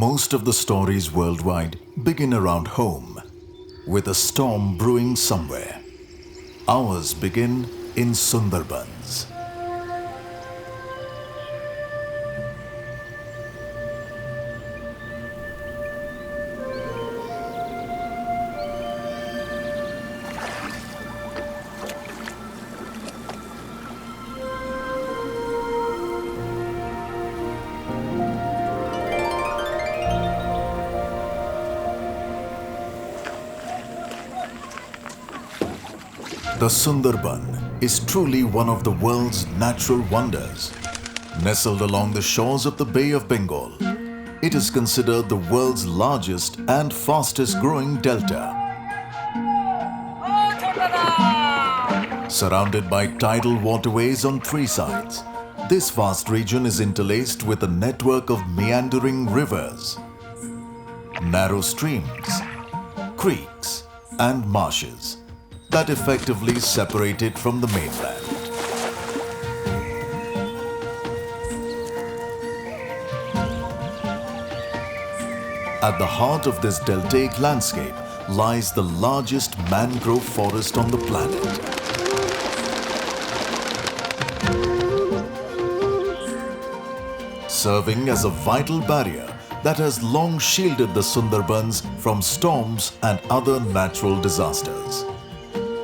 Most of the stories worldwide begin around home, with a storm brewing somewhere. Ours begin in Sundarbans. The Sundarban is truly one of the world's natural wonders. Nestled along the shores of the Bay of Bengal, it is considered the world's largest and fastest growing delta. Surrounded by tidal waterways on three sides, this vast region is interlaced with a network of meandering rivers, narrow streams, creeks, and marshes that effectively separate it from the mainland. At the heart of this deltaic landscape lies the largest mangrove forest on the planet. Serving as a vital barrier that has long shielded the Sundarbans from storms and other natural disasters.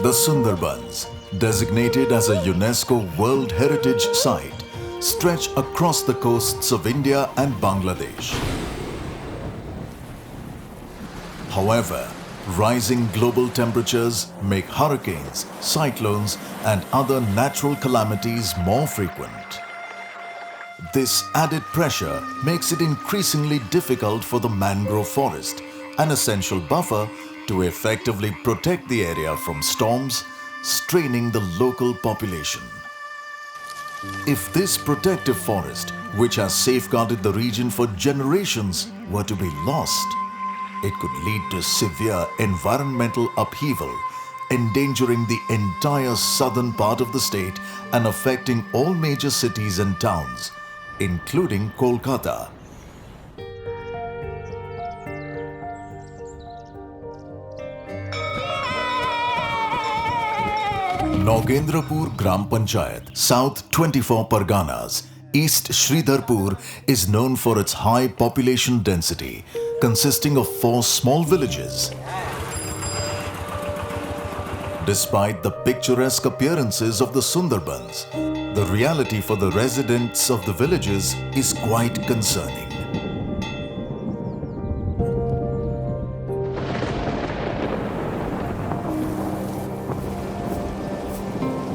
The Sundarbans, designated as a UNESCO World Heritage Site, stretch across the coasts of India and Bangladesh. However, rising global temperatures make hurricanes, cyclones, and other natural calamities more frequent. This added pressure makes it increasingly difficult for the mangrove forest, an essential buffer, to effectively protect the area from storms, straining the local population. If this protective forest, which has safeguarded the region for generations, were to be lost, it could lead to severe environmental upheaval, endangering the entire southern part of the state and affecting all major cities and towns, including Kolkata. Nagendrapur Gram Panchayat, South 24 Parganas, East Sridharpur is known for its high population density, consisting of 4 small villages. Despite the picturesque appearances of the Sundarbans, the reality for the residents of the villages is quite concerning.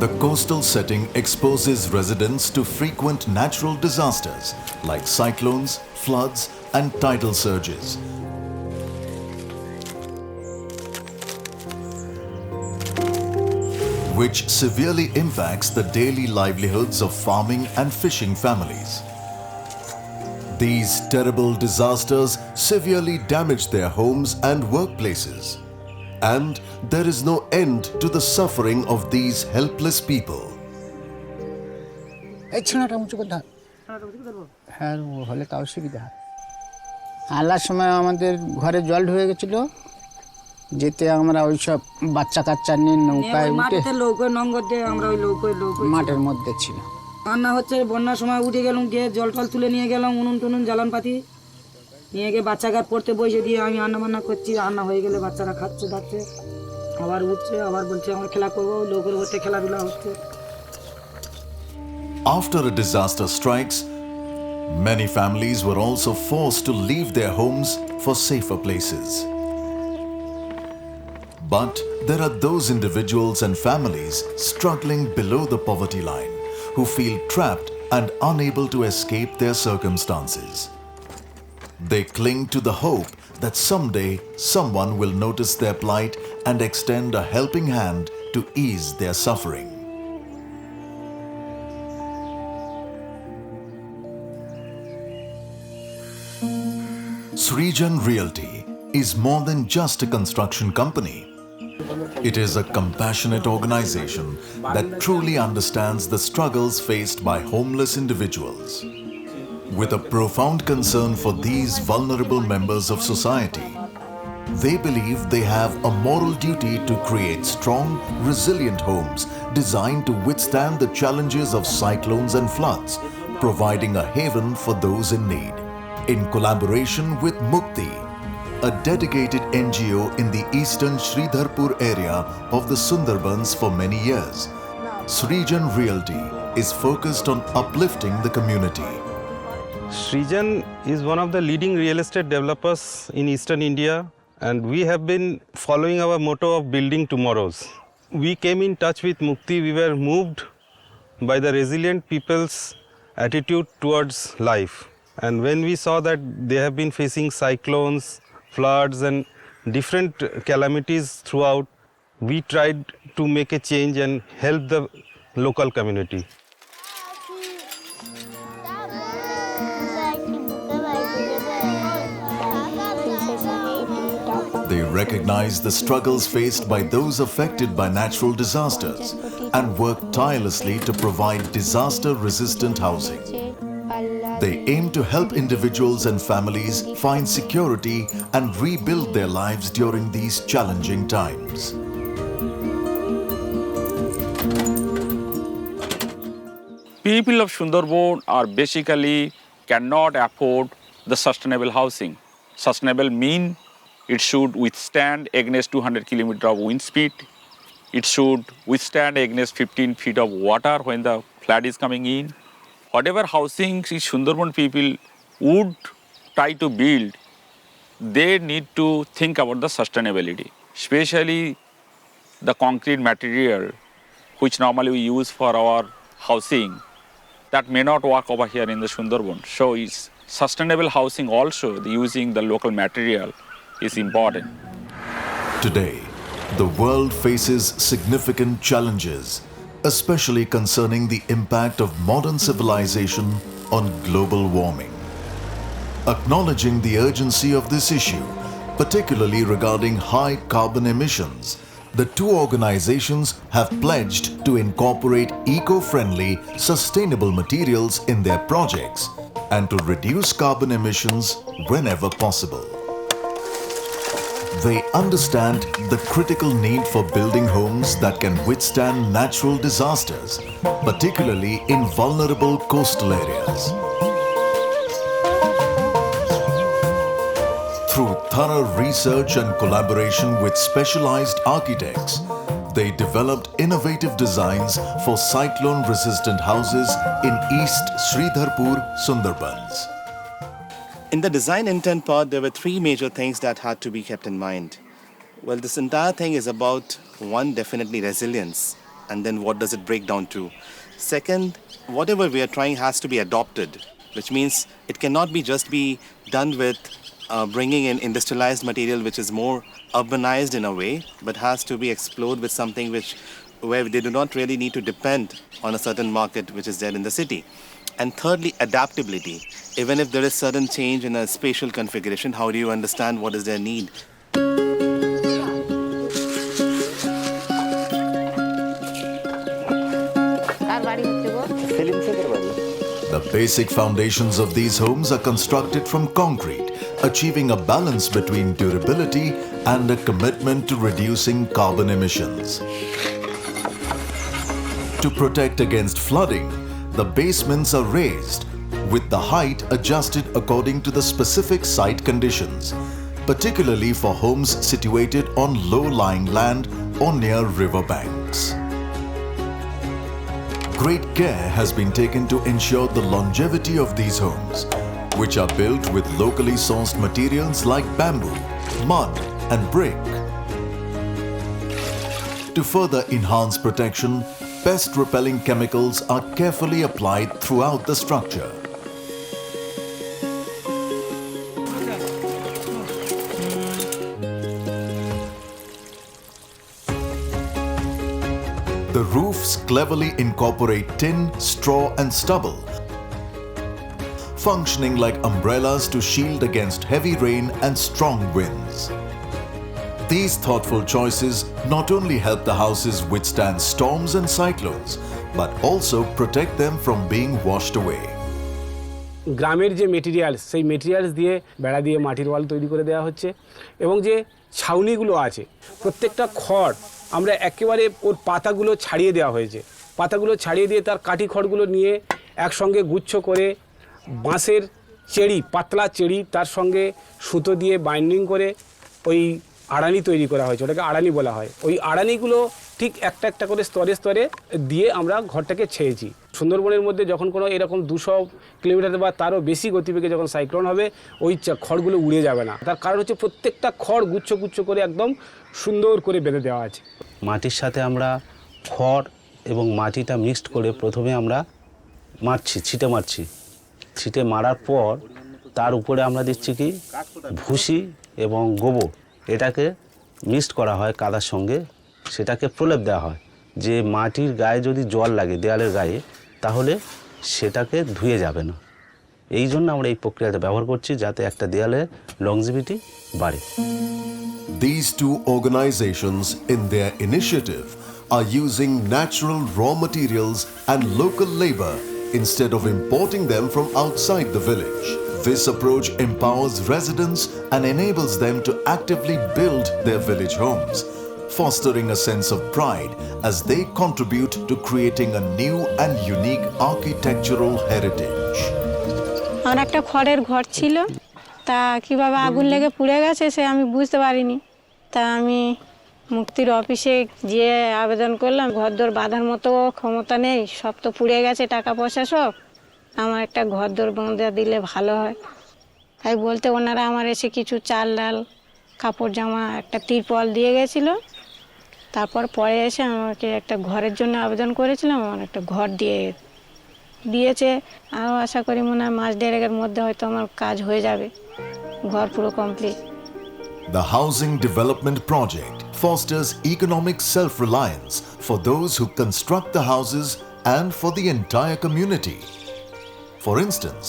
The coastal setting exposes residents to frequent natural disasters like cyclones, floods, and tidal surges. Which severely impacts the daily livelihoods of farming and fishing families. These terrible disasters severely damage their homes and workplaces. And there is no end to the suffering of these helpless people. আলার সময় আমাদের ঘরে জল ঢুকে গেছিল, যেতে আমরা ওই সব বাচ্চা কাচ্চা নিয়ে নৌকায় উঠে মাঠের মধ্যে ছিল। রান্না হচ্ছে, বন্যার সময় উঠে গেলাম, গিয়ে জল টল তুলে নিয়ে গেলাম, উনুন টুনুন জ্বালান পাতি নিয়ে গিয়ে বাচ্চাকে পড়তে বসে দিয়ে আমি রান্না বান্না করছি। রান্না হয়ে গেলে বাচ্চারা খাচ্ছে দাচ্ছে, আবার উঠছে, আবার বলছে আমরা খেলা করবো, লোকের হচ্ছে খেলাধুলা হচ্ছে। After a disaster strikes, many families were also forced to leave their homes for safer places. But there are those individuals and families struggling below the poverty line who feel trapped and unable to escape their circumstances. They cling to the hope that someday someone will notice their plight and extend a helping hand to ease their suffering. Srijan Realty is more than just a construction company. It is a compassionate organization that truly understands the struggles faced by homeless individuals. With a profound concern for these vulnerable members of society, they believe they have a moral duty to create strong, resilient homes designed to withstand the challenges of cyclones and floods, providing a haven for those in need. In collaboration with Mukti, a dedicated NGO in the eastern Sridharpur area of the Sundarbans for many years, Srijan Realty is focused on uplifting the community. Srijan is one of the leading real estate developers in eastern India, and we have been following our motto of building tomorrows. We came in touch with Mukti. We were moved by the resilient people's attitude towards life. And when we saw that they have been facing cyclones, floods and different calamities throughout, we tried to make a change and help the local community. They recognize the struggles faced by those affected by natural disasters and work tirelessly to provide disaster-resistant housing. They aim to help individuals and families find security and rebuild their lives during these challenging times. People of Sundarbans are basically cannot afford the sustainable housing. Sustainable mean it should withstand against 200 km of wind speed. It should withstand against 15 feet of water when the flood is coming in. Whatever housing Sundarban people would try to build, they need to think about the sustainability, especially the concrete material which normally we use for our housing that may not work over here in the Sundarban. So it's sustainable housing also, using the local material is important. Today, the world faces significant challenges, especially concerning the impact of modern civilization on global warming. Acknowledging the urgency of this issue, particularly regarding high carbon emissions, the two organizations have pledged to incorporate eco-friendly, sustainable materials in their projects and to reduce carbon emissions whenever possible. They understand the critical need for building homes that can withstand natural disasters, particularly in vulnerable coastal areas. Through thorough research and collaboration with specialized architects, they developed innovative designs for cyclone-resistant houses in East Sridharpur, Sundarbans. In the design intent part, there were three major things that had to be kept in mind. Well, this entire thing is about, one, definitely resilience, and then what does it break down to? Second, whatever we are trying has to be adopted, which means it cannot be just be done with bringing in industrialized material which is more urbanized in a way, but has to be explored with something where they do not really need to depend on a certain market which is there in the city. And thirdly, adaptability. Even if there is sudden change in a spatial configuration, how do you understand what is their need? The basic foundations of these homes are constructed from concrete, achieving a balance between durability and a commitment to reducing carbon emissions. To protect against flooding, the basements are raised, with the height adjusted according to the specific site conditions, particularly for homes situated on low-lying land or near river banks. Great care has been taken to ensure the longevity of these homes, which are built with locally sourced materials like bamboo, mud, and brick. To further enhance protection, pest-repelling chemicals are carefully applied throughout the structure. The roofs cleverly incorporate tin, straw, and stubble, functioning like umbrellas to shield against heavy rain and strong winds. These thoughtful choices not only help the houses withstand storms and cyclones, but also protect them from being washed away. গ্রামের যে materials সেই materials দিয়ে বেড়া দিয়ে মাটির ওয়াল তৈরি করে দেওয়া হচ্ছে এবং যে ছাউনিগুলো আছে প্রত্যেকটা খড় আমরা একেবারে ওর পাতাগুলো ছাড়িয়ে দেওয়া হয়েছে, পাতাগুলো ছাড়িয়ে দিয়ে তার কাঠি খড়গুলো নিয়ে একসঙ্গে গুচ্ছ করে বাঁশের চেড়ি, পাতলা চেড়ি তার সঙ্গে সুতো দিয়ে বাইন্ডিং করে ওই আড়ানি তৈরি করা হয়েছে, ওটাকে আড়ানি বলা হয়। ওই আড়ানিগুলো ঠিক একটা একটা করে স্তরে স্তরে দিয়ে আমরা ঘরটাকে ছেয়েছি। সুন্দরবনের মধ্যে যখন কোনো এরকম 200 কিলোমিটার বা তারও বেশি গতিবেগে যখন সাইক্লোন হবে ওই খড়গুলো উড়ে যাবে না, তার কারণ হচ্ছে প্রত্যেকটা খড় গুচ্ছ গুচ্ছ করে একদম সুন্দর করে বেঁধে দেওয়া আছে। মাটির সাথে আমরা খড় এবং মাটিটা মিক্সড করে প্রথমে আমরা ছিটে মারছি, ছিটে মারার পর তার উপরে আমরা দিচ্ছি কি ভুসি এবং গোবর, এটাকে মিক্সড করা হয় কাদার সঙ্গে, সেটাকে প্রলেপ দেওয়া হয় যে মাটির গায়ে যদি জল লাগে দেয়ালের গায়ে তাহলে সেটাকে ধুয়ে যাবে না। এই জন্য আমরা এই প্রক্রিয়াটা ব্যবহার করছি যাতে একটা দেয়ালের লংজিভিটি বাড়ে। These two organizations in their initiative are using natural raw materials and local labor instead of importing them from outside the village. This approach empowers residents and enables them to actively build their village homes, fostering a sense of pride as they contribute to creating a new and unique architectural heritage. আমার একটা খড়ের ঘর ছিল, তা কিভাবে আগুন লেগে পুড়ে গেছে সে আমি বুঝতে পারিনি। তা আমি মুক্তির অফিসে গিয়ে আবেদন করলাম, ঘরদোর বাঁধার মতো ক্ষমতা নেই, সব তো পুড়ে গেছে, টাকা পয়সা সব, আমার একটা ঘরদোর বাঁধা দিলে ভালো হয়। তাই বলতে ওনারা আমার এসে কিছু চাল ডাল কাপড় জামা একটা তিরপল দিয়ে গেছিলো। তারপর পরে এসে আমাকে একটা ঘরের জন্য আবেদন করেছিলাম, আমার একটা ঘর দিয়েছে। আরও আশা করি মনে হয় মাস দেড়েকের মধ্যে হয়তো আমার কাজ হয়ে যাবে, ঘর পুরো complete. The housing development project fosters economic self-reliance for those who construct the houses and for the entire community. For instance,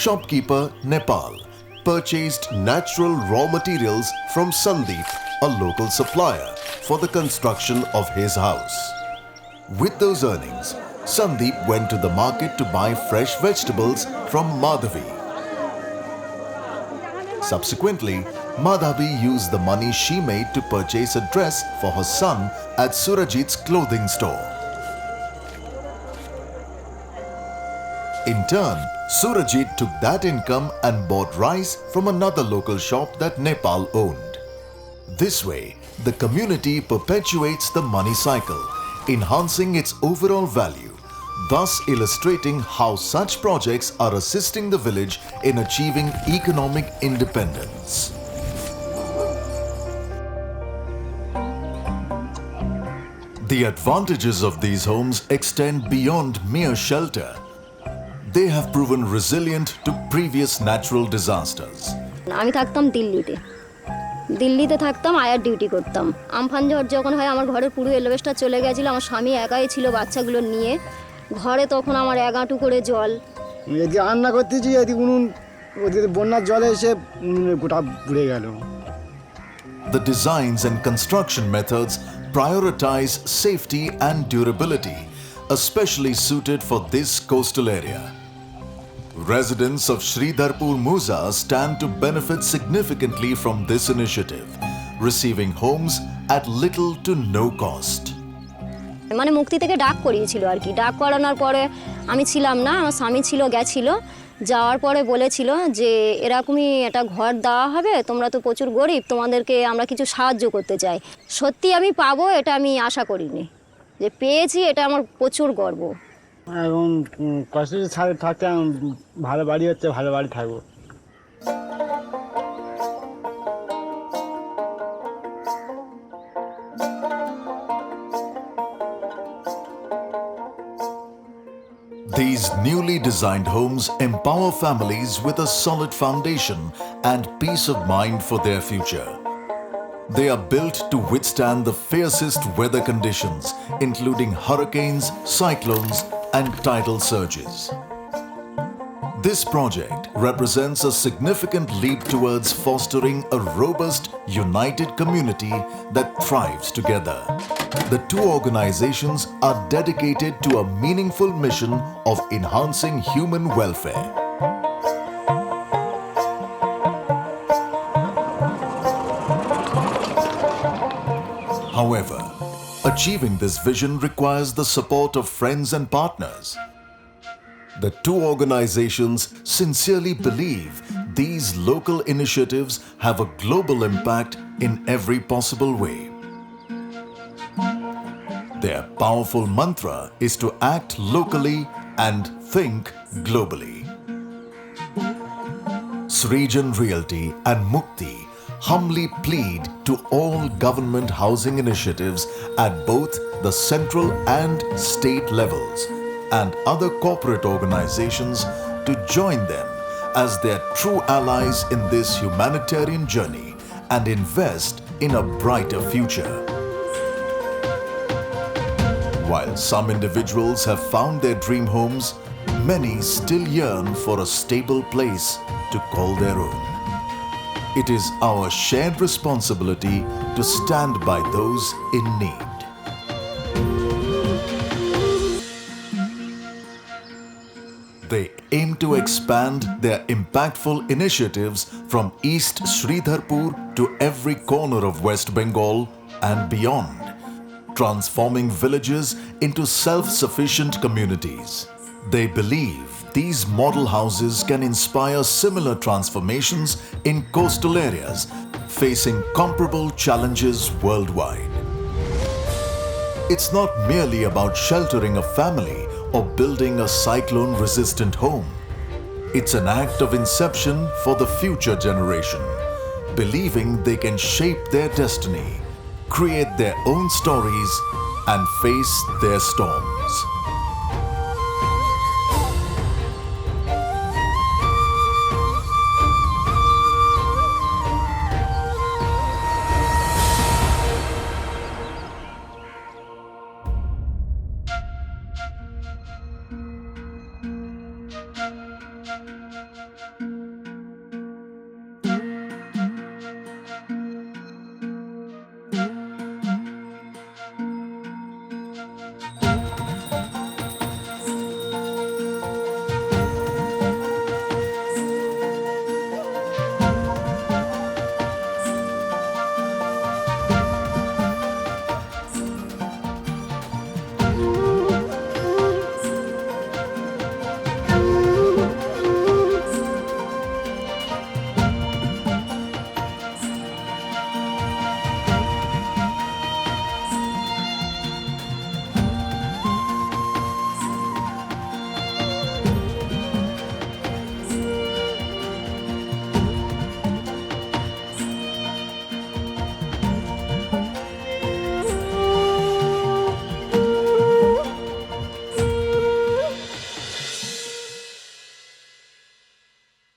shopkeeper Nepal purchased natural raw materials from Sandeep, a local supplier, for the construction of his house. With those earnings, Sandeep went to the market to buy fresh vegetables from Madhavi. Subsequently, Madhavi used the money she made to purchase a dress for her son at Surajit's clothing store. In turn, Surajit took that income and bought rice from another local shop that Nepal owned. This way, the community perpetuates the money cycle, enhancing its overall value, thus illustrating how such projects are assisting the village in achieving economic independence. The advantages of these homes extend beyond mere shelter. They have proven resilient to previous natural disasters. আমি থাকতাম দিল্লিতে থাকতাম, আয়ার duty করতাম। Amphan ঝড় যখন হয় আমার ঘরের পুরো এলভেস্টার চলে গেছিলো, আমার স্বামী একাই ছিল বাচ্চাগুলো নিয়ে ঘরে, তখন আমার 1 হাঁটু করে জল। এদিকে রান্না করতেছি, এদিকে উনুন, ওদিকে বন্যার জলে এসে উনুনে গোটা পুড়ে গেল। The designs and construction methods prioritize safety and durability, especially suited for this coastal area. Residents of Sridharpur Musa stand to benefit significantly from this initiative, receiving homes at little to no cost. মানে মুক্তি থেকে ডাক করিয়েছিল আর কি, ডাক করানোর পরে আমি ছিলাম না, আমার স্বামী ছিল, গেছিল, যাওয়ার পরে বলেছিল যে এরকমই একটা ঘর দেওয়া হবে, তোমরা তো প্রচুর গরিব, তোমাদেরকে আমরা কিছু সাহায্য করতে চাই। সত্যি আমি পাবো এটা আমি আশা করিনি, যে পেয়েছি এটা আমার প্রচুর গর্ব। এখন কষ্ট থাকতে ভালো বাড়ি হচ্ছে, ভালো বাড়ি থাকবো। These newly designed homes empower families with a solid foundation and peace of mind for their future. They are built to withstand the fiercest weather conditions, including hurricanes, cyclones, and tidal surges. This project represents a significant leap towards fostering a robust, united community that thrives together. The two organizations are dedicated to a meaningful mission of enhancing human welfare. However, achieving this vision requires the support of friends and partners. The two organizations sincerely believe these local initiatives have a global impact in every possible way. Their powerful mantra is to act locally and think globally. Srijan Realty and Mukti humbly plead to all government housing initiatives at both the central and state levels and other corporate organizations to join them as their true allies in this humanitarian journey and invest in a brighter future. While some individuals have found their dream homes, many still yearn for a stable place to call their own. It is our shared responsibility to stand by those in need. They aim to expand their impactful initiatives from East Sridharpur to every corner of West Bengal and beyond, transforming villages into self-sufficient communities. They believe these model houses can inspire similar transformations in coastal areas facing comparable challenges worldwide. It's not merely about sheltering a family or building a cyclone-resistant home. It's an act of inception for the future generation, believing they can shape their destiny, create their own stories, and face their storms.